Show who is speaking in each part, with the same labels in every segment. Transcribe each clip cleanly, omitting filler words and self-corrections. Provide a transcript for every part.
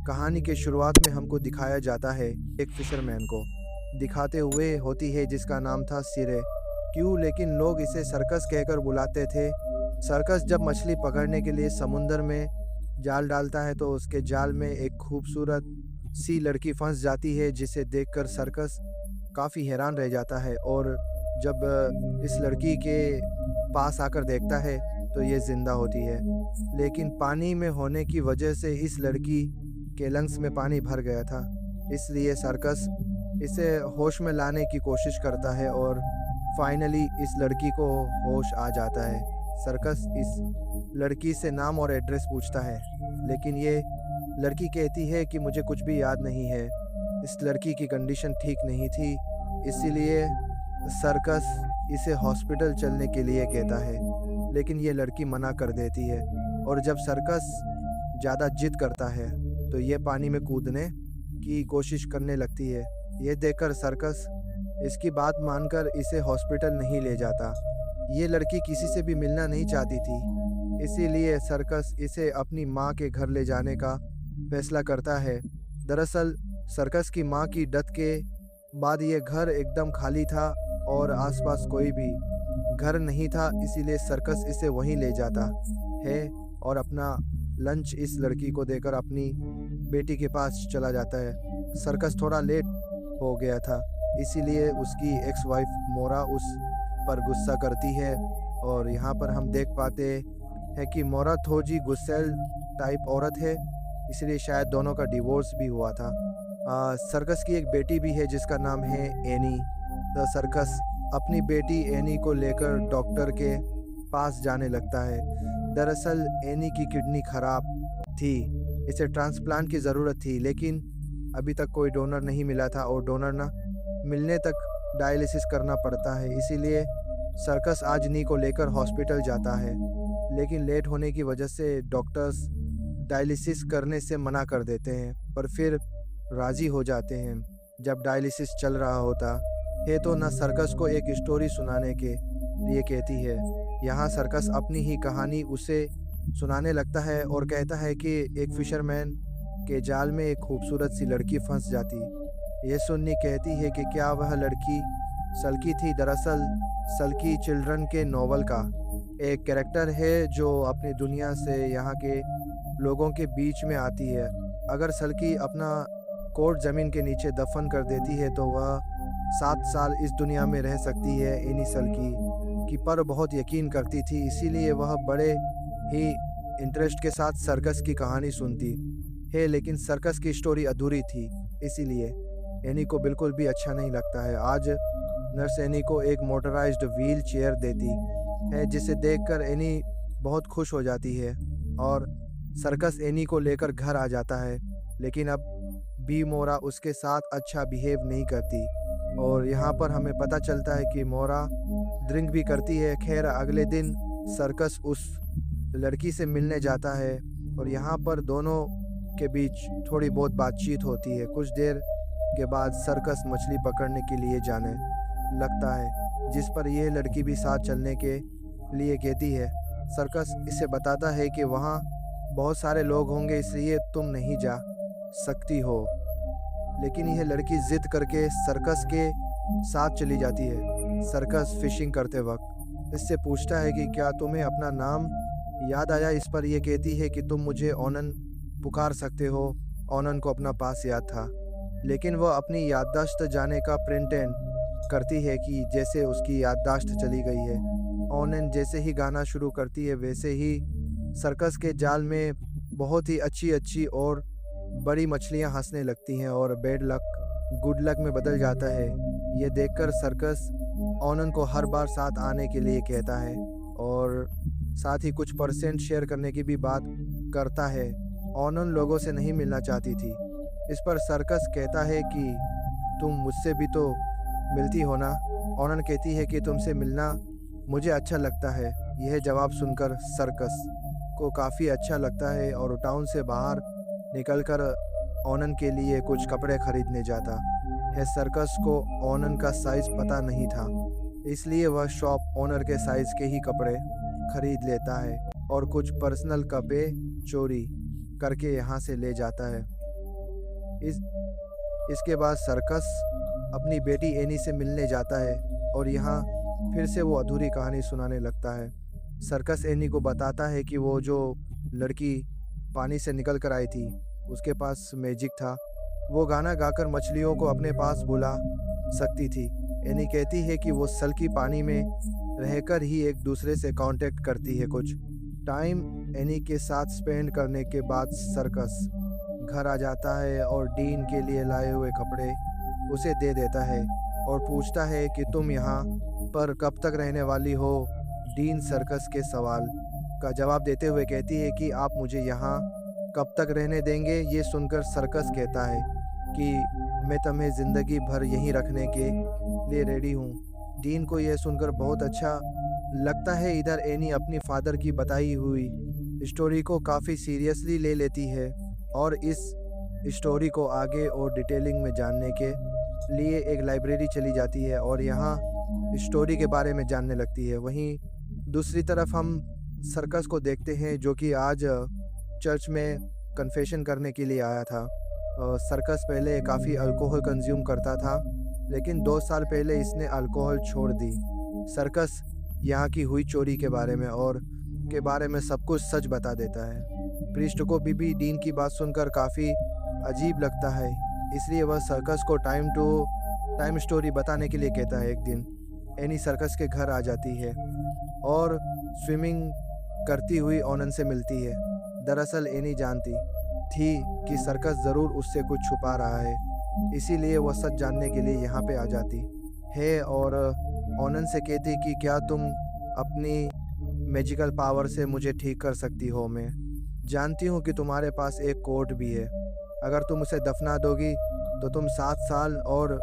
Speaker 1: कहानी के शुरुआत में हमको दिखाया जाता है एक फिशरमैन को दिखाते हुए होती है जिसका नाम था सिरे। क्यों, लेकिन लोग इसे सर्कस कहकर बुलाते थे। सर्कस जब मछली पकड़ने के लिए समुंदर में जाल डालता है तो उसके जाल में एक खूबसूरत सी लड़की फंस जाती है, जिसे देखकर सर्कस काफ़ी हैरान रह जाता है। और जब इस लड़की के पास आकर देखता है तो ये जिंदा होती है, लेकिन पानी में होने की वजह से इस लड़की के लंग्स में पानी भर गया था। इसलिए सर्कस इसे होश में लाने की कोशिश करता है और फाइनली इस लड़की को होश आ जाता है। सर्कस इस लड़की से नाम और एड्रेस पूछता है, लेकिन ये लड़की कहती है कि मुझे कुछ भी याद नहीं है। इस लड़की की कंडीशन ठीक नहीं थी, इसीलिए सर्कस इसे हॉस्पिटल चलने के लिए कहता है, लेकिन ये लड़की मना कर देती है। और जब सर्कस ज़्यादा जिद करता है तो ये पानी में कूदने की कोशिश करने लगती है। ये देखकर सर्कस इसकी बात मानकर इसे हॉस्पिटल नहीं ले जाता। ये लड़की किसी से भी मिलना नहीं चाहती थी, इसीलिए सर्कस इसे अपनी माँ के घर ले जाने का फैसला करता है। दरअसल सर्कस की माँ की डेथ के बाद ये घर एकदम खाली था और आसपास कोई भी घर नहीं था, इसीलिए सर्कस इसे वहीं ले जाता है और अपना लंच इस लड़की को देकर अपनी बेटी के पास चला जाता है। सर्कस थोड़ा लेट हो गया था, इसीलिए उसकी एक्स वाइफ मोरा उस पर गुस्सा करती है। और यहाँ पर हम देख पाते हैं कि मोरा थोड़ी गुस्सैल टाइप औरत है, इसलिए शायद दोनों का डिवोर्स भी हुआ था। सर्कस की एक बेटी भी है जिसका नाम है एनी। तो सर्कस अपनी बेटी एनी को लेकर डॉक्टर के पास जाने लगता है। दरअसल एनी की किडनी खराब थी, इसे ट्रांसप्लांट की ज़रूरत थी, लेकिन अभी तक कोई डोनर नहीं मिला था और डोनर ना मिलने तक डायलिसिस करना पड़ता है। इसीलिए सर्कस आज नी को लेकर हॉस्पिटल जाता है, लेकिन लेट होने की वजह से डॉक्टर्स डायलिसिस करने से मना कर देते हैं, पर फिर राज़ी हो जाते हैं। जब डायलिसिस चल रहा होता है तो ना सर्कस को एक स्टोरी सुनाने के लिए कहती है। यहाँ सर्कस अपनी ही कहानी उसे सुनाने लगता है और कहता है कि एक फिशरमैन के जाल में एक खूबसूरत सी लड़की फंस जाती। ये सुननी कहती है कि क्या वह लड़की सल्की थी। दरअसल सल्की चिल्ड्रन के नॉवल का एक कैरेक्टर है जो अपनी दुनिया से यहाँ के लोगों के बीच में आती है। अगर सल्की अपना कोट ज़मीन के नीचे दफन कर देती है तो वह 7 साल इस दुनिया में रह सकती है। एनी सल्की की पर बहुत यकीन करती थी, इसीलिए वह बड़े ही इंटरेस्ट के साथ सर्कस की कहानी सुनती है। लेकिन सर्कस की स्टोरी अधूरी थी, इसीलिए एनी को बिल्कुल भी अच्छा नहीं लगता है। आज नर्स एनी को एक मोटराइज्ड व्हील चेयर देती है, जिसे देखकर एनी बहुत खुश हो जाती है और सर्कस एनी को लेकर घर आ जाता है। लेकिन अब भी मोरा उसके साथ अच्छा बिहेव नहीं करती और यहाँ पर हमें पता चलता है कि मोरा ड्रिंक भी करती है। खैर, अगले दिन सर्कस उस लड़की से मिलने जाता है और यहाँ पर दोनों के बीच थोड़ी बहुत बातचीत होती है। कुछ देर के बाद सर्कस मछली पकड़ने के लिए जाने लगता है, जिस पर यह लड़की भी साथ चलने के लिए कहती है। सर्कस इसे बताता है कि वहाँ बहुत सारे लोग होंगे, इसलिए तुम नहीं जा सकती हो, लेकिन यह लड़की जिद करके सर्कस के साथ चली जाती है। सर्कस फिशिंग करते वक्त इससे पूछता है कि क्या तुम्हें अपना नाम याद आया। इस पर यह कहती है कि तुम मुझे ओनन पुकार सकते हो। ओनन को अपना पास याद था, लेकिन वह अपनी याददाश्त जाने का प्रिटेंड करती है कि जैसे उसकी याददाश्त चली गई है। ओनन जैसे ही गाना शुरू करती है वैसे ही सर्कस के जाल में बहुत ही अच्छी और बड़ी मछलियां हंसने लगती हैं और बैड लक गुड लक में बदल जाता है। ये देखकर सर्कस ओनन को हर बार साथ आने के लिए कहता है और साथ ही कुछ परसेंट शेयर करने की भी बात करता है। ओनन लोगों से नहीं मिलना चाहती थी। इस पर सर्कस कहता है कि तुम मुझसे भी तो मिलती हो ना। ओनन कहती है कि तुमसे मिलना मुझे अच्छा लगता है। यह जवाब सुनकर सर्कस को काफ़ी अच्छा लगता है और टाउन से बाहर निकलकर ओनन के लिए कुछ कपड़े खरीदने जाता है। सर्कस को ओनन का साइज़ पता नहीं था, इसलिए वह शॉप ओनर के साइज़ के ही कपड़े खरीद लेता है और कुछ पर्सनल कपड़े चोरी करके यहाँ से ले जाता है। इस इसके बाद सर्कस अपनी बेटी एनी से मिलने जाता है और यहाँ फिर से वो अधूरी कहानी सुनाने लगता है। सर्कस एनी को बताता है कि वो जो लड़की पानी से निकल कर आई थी उसके पास मैजिक था। वो गाना गाकर मछलियों को अपने पास बुला सकती थी। एनी कहती है कि वो सल्की पानी में रहकर ही एक दूसरे से कांटेक्ट करती है। कुछ टाइम एनी के साथ स्पेंड करने के बाद सर्कस घर आ जाता है और डीन के लिए लाए हुए कपड़े उसे दे देता है और पूछता है कि तुम यहाँ पर कब तक रहने वाली हो। डीन सर्कस के सवाल का जवाब देते हुए कहती है कि आप मुझे यहाँ कब तक रहने देंगे। ये सुनकर सर्कस कहता है कि मैं तुम्हें ज़िंदगी भर यहीं रखने के लिए रेडी हूँ। डीन को यह सुनकर बहुत अच्छा लगता है। इधर एनी अपनी फादर की बताई हुई स्टोरी को काफ़ी सीरियसली ले लेती है और इस स्टोरी को आगे और डिटेलिंग में जानने के लिए एक लाइब्रेरी चली जाती है और यहाँ स्टोरी के बारे में जानने लगती है। वहीं दूसरी तरफ हम सर्कस को देखते हैं जो कि आज चर्च में कन्फेशन करने के लिए आया था। सर्कस पहले काफ़ी अल्कोहल कंज्यूम करता था लेकिन 2 साल पहले इसने अल्कोहल छोड़ दी। सर्कस यहाँ की हुई चोरी के बारे में और के बारे में सब कुछ सच बता देता है। प्रीस्ट को भी डीन की बात सुनकर काफ़ी अजीब लगता है, इसलिए वह सर्कस को टाइम स्टोरी बताने के लिए कहता है। एक दिन एनी सर्कस के घर आ जाती है और स्विमिंग करती हुई ओनन से मिलती है। दरअसल एनी जानती थी कि सर्कस ज़रूर उससे कुछ छुपा रहा है, इसीलिए वह सच जानने के लिए यहाँ पे आ जाती है और ओनन से कहती कि क्या तुम अपनी मैजिकल पावर से मुझे ठीक कर सकती हो। मैं जानती हूँ कि तुम्हारे पास एक कोड भी है, अगर तुम उसे दफना दोगी तो तुम 7 साल और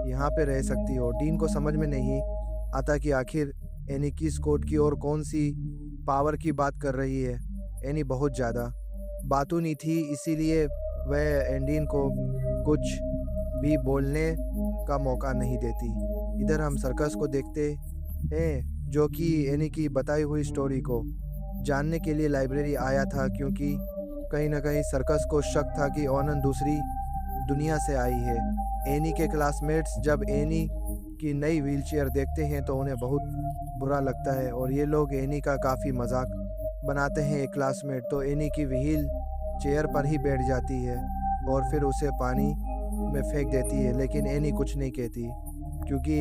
Speaker 1: यहाँ पे रह सकती हो। डीन को समझ में नहीं आता कि आखिर एनी किस कोड की और कौन सी पावर की बात कर रही है। एनी बहुत ज़्यादा बातूनी थी, इसीलिए वह एंडीन को कुछ भी बोलने का मौका नहीं देती। इधर हम सर्कस को देखते हैं जो कि एनी की बताई हुई स्टोरी को जानने के लिए लाइब्रेरी आया था, क्योंकि कहीं ना कहीं सर्कस को शक था कि ओनन दूसरी दुनिया से आई है। एनी के क्लासमेट्स जब एनी की नई व्हीलचेयर देखते हैं तो उन्हें बहुत बुरा लगता है और ये लोग एनी का काफ़ी मजाक बनाते हैं। एक क्लासमेट तो एनी की व्हील चेयर पर ही बैठ जाती है और फिर उसे पानी में फेंक देती है, लेकिन एनी कुछ नहीं कहती क्योंकि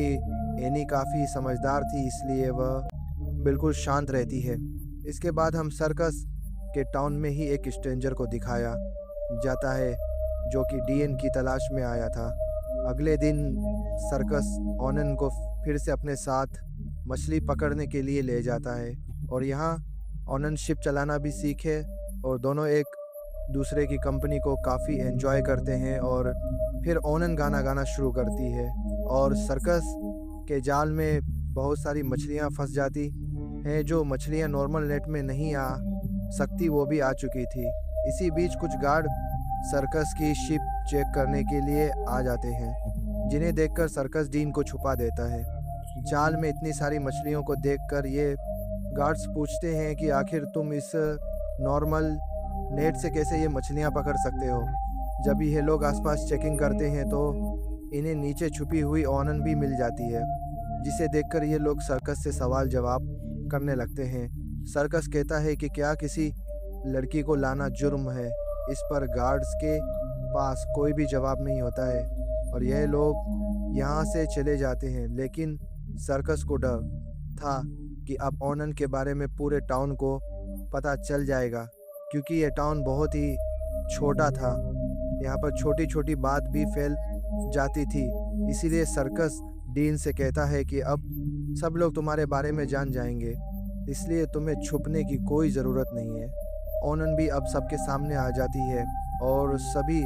Speaker 1: एनी काफ़ी समझदार थी, इसलिए वह बिल्कुल शांत रहती है। इसके बाद हम सर्कस के टाउन में ही एक स्ट्रेंजर को दिखाया जाता है जो कि डीन की तलाश में आया था। अगले दिन सर्कस ओनन को फिर से अपने साथ मछली पकड़ने के लिए ले जाता है और यहाँ ओनन शिप चलाना भी सीखे और दोनों एक दूसरे की कंपनी को काफ़ी एंजॉय करते हैं। और फिर ओनन गाना गाना शुरू करती है और सर्कस के जाल में बहुत सारी मछलियाँ फंस जाती हैं। जो मछलियाँ नॉर्मल नेट में नहीं आ सकती वो भी आ चुकी थी। इसी बीच कुछ गार्ड सर्कस की शिप चेक करने के लिए आ जाते हैं, जिन्हें देखकर सर्कस डीन को छुपा देता है। जाल में इतनी सारी मछलियों को देखकर ये गार्ड्स पूछते हैं कि आखिर तुम इस नॉर्मल नेट से कैसे ये मछलियाँ पकड़ सकते हो। जब ये लोग आसपास चेकिंग करते हैं तो इन्हें नीचे छुपी हुई ओनन भी मिल जाती है, जिसे देखकर ये लोग सर्कस से सवाल जवाब करने लगते हैं। सर्कस कहता है कि क्या किसी लड़की को लाना जुर्म है। इस पर गार्ड्स के पास कोई भी जवाब नहीं होता है और यह लोग यहाँ से चले जाते हैं। लेकिन सर्कस को डर था कि अब ओनन के बारे में पूरे टाउन को पता चल जाएगा, क्योंकि यह टाउन बहुत ही छोटा था। यहाँ पर छोटी छोटी बात भी फैल जाती थी। इसीलिए सर्कस डीन से कहता है कि अब सब लोग तुम्हारे बारे में जान जाएंगे, इसलिए तुम्हें छुपने की कोई ज़रूरत नहीं है। ओनन भी अब सबके सामने आ जाती है और सभी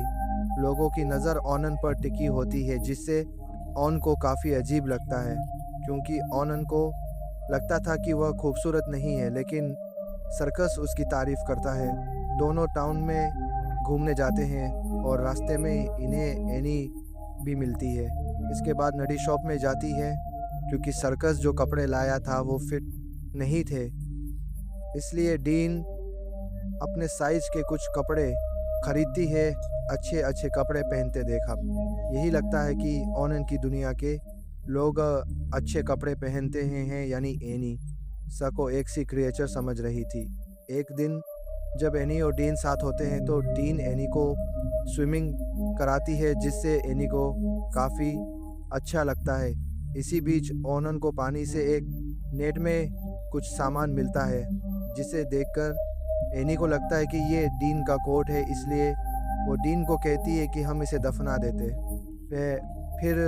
Speaker 1: लोगों की नज़र ओनन पर टिकी होती है, जिससे ओन को काफ़ी अजीब लगता है, क्योंकि ओनन को लगता था कि वह खूबसूरत नहीं है, लेकिन सर्कस उसकी तारीफ़ करता है। दोनों टाउन में घूमने जाते हैं और रास्ते में इन्हें एनी भी मिलती है। इसके बाद नडी शॉप में जाती है, क्योंकि सर्कस जो कपड़े लाया था वो फिट नहीं थे, इसलिए डीन अपने साइज के कुछ कपड़े खरीदती है, अच्छे अच्छे कपड़े पहनते देखा। यही लगता है कि ओनन की दुनिया के लोग अच्छे कपड़े पहनते हैं, यानी एनी को एक सी क्रिएचर समझ रही थी। एक दिन जब एनी और डीन साथ होते हैं तो डीन एनी को स्विमिंग कराती है, जिससे एनी को काफ़ी अच्छा लगता है। इसी बीच ओनन को पानी से एक नेट में कुछ सामान मिलता है, जिसे देखकर एनी को लगता है कि ये डीन का कोट है, इसलिए वो डीन को कहती है कि हम इसे दफना देते, फिर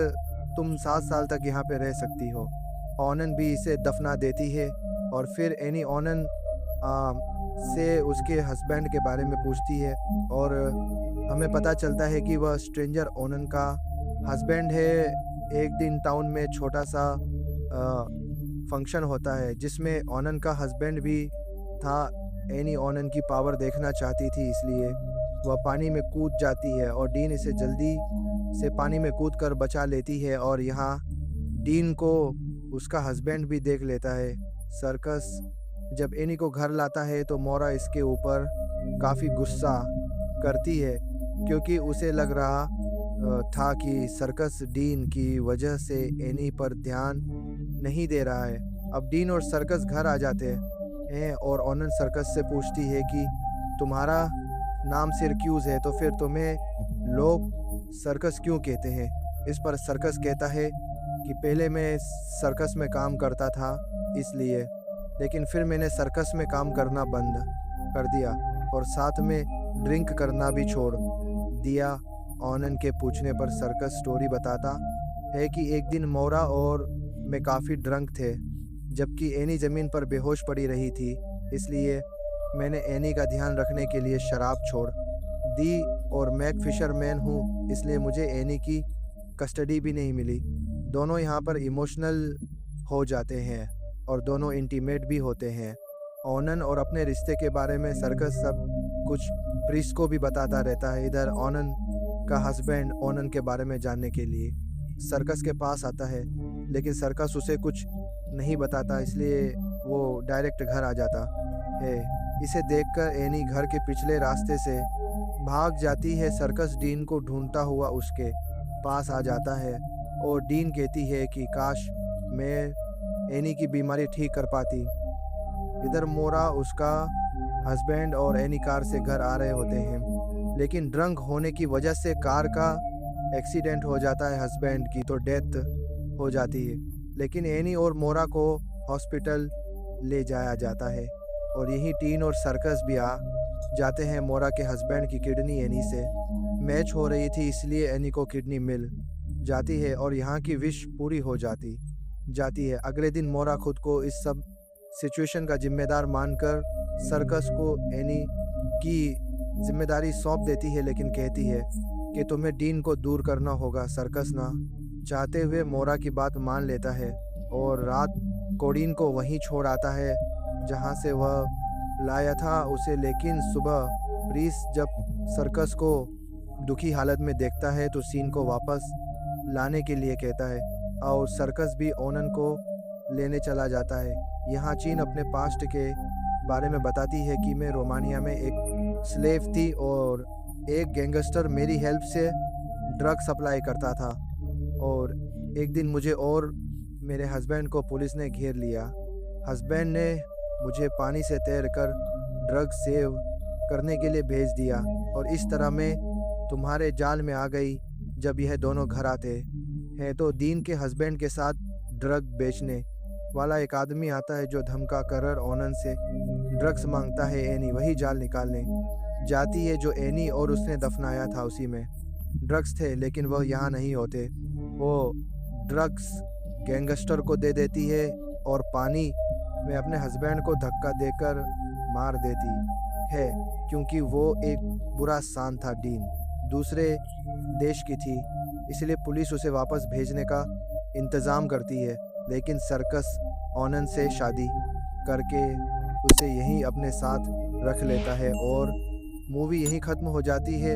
Speaker 1: तुम 7 साल तक यहाँ पे रह सकती हो। ओनन भी इसे दफना देती है और फिर एनी ओनन से उसके हस्बैंड के बारे में पूछती है और हमें पता चलता है कि वह स्ट्रेंजर ओनन का हस्बैंड है। एक दिन टाउन में छोटा सा फंक्शन होता है जिसमें ओनन का हस्बैंड भी था। एनी ओनन की पावर देखना चाहती थी, इसलिए वह पानी में कूद जाती है और डीन इसे जल्दी से पानी में कूद कर बचा लेती है और यहाँ डीन को उसका हस्बैंड भी देख लेता है। सर्कस जब एनी को घर लाता है तो मोरा इसके ऊपर काफ़ी गुस्सा करती है, क्योंकि उसे लग रहा था कि सर्कस डीन की वजह से एनी पर ध्यान नहीं दे रहा है। अब डीन और सर्कस घर आ जाते हैं और ओनन सर्कस से पूछती है कि तुम्हारा नाम सिरक्यूज है, तो फिर तुम्हें लोग सर्कस क्यों कहते हैं। इस पर सर्कस कहता है कि पहले मैं सर्कस में काम करता था इसलिए, लेकिन फिर मैंने सर्कस में काम करना बंद कर दिया और साथ में ड्रिंक करना भी छोड़ दिया। ओनन के पूछने पर सर्कस स्टोरी बताता है कि एक दिन मोरा और मैं काफ़ी ड्रंक थे, जबकि एनी ज़मीन पर बेहोश पड़ी रही थी, इसलिए मैंने एनी का ध्यान रखने के लिए शराब छोड़ दी और मैं एक फिशरमैन हूँ, इसलिए मुझे एनी की कस्टडी भी नहीं मिली। दोनों यहाँ पर इमोशनल हो जाते हैं और दोनों इंटीमेट भी होते हैं। ओनन और अपने रिश्ते के बारे में सर्कस सब कुछ प्रिस को भी बताता रहता है। इधर ओनन का हस्बैंड ओनन के बारे में जानने के लिए सर्कस के पास आता है, लेकिन सर्कस उसे कुछ नहीं बताता, इसलिए वो डायरेक्ट घर आ जाता है। इसे देखकर एनी घर के पिछले रास्ते से भाग जाती है। सर्कस डीन को ढूंढता हुआ उसके पास आ जाता है और डीन कहती है कि काश मैं एनी की बीमारी ठीक कर पाती। इधर मोरा, उसका हस्बैंड और एनी कार से घर आ रहे होते हैं, लेकिन ड्रंक होने की वजह से कार का एक्सीडेंट हो जाता है। हस्बैंड की तो डेथ हो जाती है, लेकिन एनी और मोरा को हॉस्पिटल ले जाया जाता है और यही टीन और सर्कस भी आ जाते हैं। मोरा के हस्बैंड की किडनी एनी से मैच हो रही थी, इसलिए एनी को किडनी मिल जाती है और यहाँ की विश पूरी हो जाती है। अगले दिन मोरा खुद को इस सब सिचुएशन का जिम्मेदार मानकर सर्कस को एनी की जिम्मेदारी सौंप देती है, लेकिन कहती है कि तुम्हें डीन को दूर करना होगा। सर्कस ना चाहते हुए मोरा की बात मान लेता है और रात कोडीन को वहीं छोड़ आता है जहां से वह लाया था उसे, लेकिन सुबह प्रीस जब सर्कस को दुखी हालत में देखता है तो सीन को वापस लाने के लिए कहता है और सर्कस भी ओनन को लेने चला जाता है। यहाँ चीन अपने पास्ट के बारे में बताती है कि मैं रोमानिया में एक स्लेव थी और एक गैंगस्टर मेरी हेल्प से ड्रग सप्लाई करता था और एक दिन मुझे और मेरे हस्बैंड को पुलिस ने घेर लिया। हस्बैंड ने मुझे पानी से तैरकर ड्रग सेव करने के लिए भेज दिया और इस तरह मैं तुम्हारे जाल में आ गई। जब यह दोनों घर आते हैं तो दीन के हस्बैंड के साथ ड्रग बेचने वाला एक आदमी आता है जो धमका कर ओनन से ड्रग्स मांगता है। एनी वही जाल निकालने जाती है जो एनी और उसने दफनाया था, उसी में ड्रग्स थे, लेकिन वह यहाँ नहीं होते। वो ड्रग्स गैंगस्टर को दे देती है और पानी में अपने हस्बैंड को धक्का देकर मार देती है, क्योंकि वो एक बुरा सान था। डीन दूसरे देश की थी, इसलिए पुलिस उसे वापस भेजने का इंतज़ाम करती है, लेकिन सर्कस ओनन से शादी करके उसे यहीं अपने साथ रख लेता है और मूवी यहीं ख़त्म हो जाती है।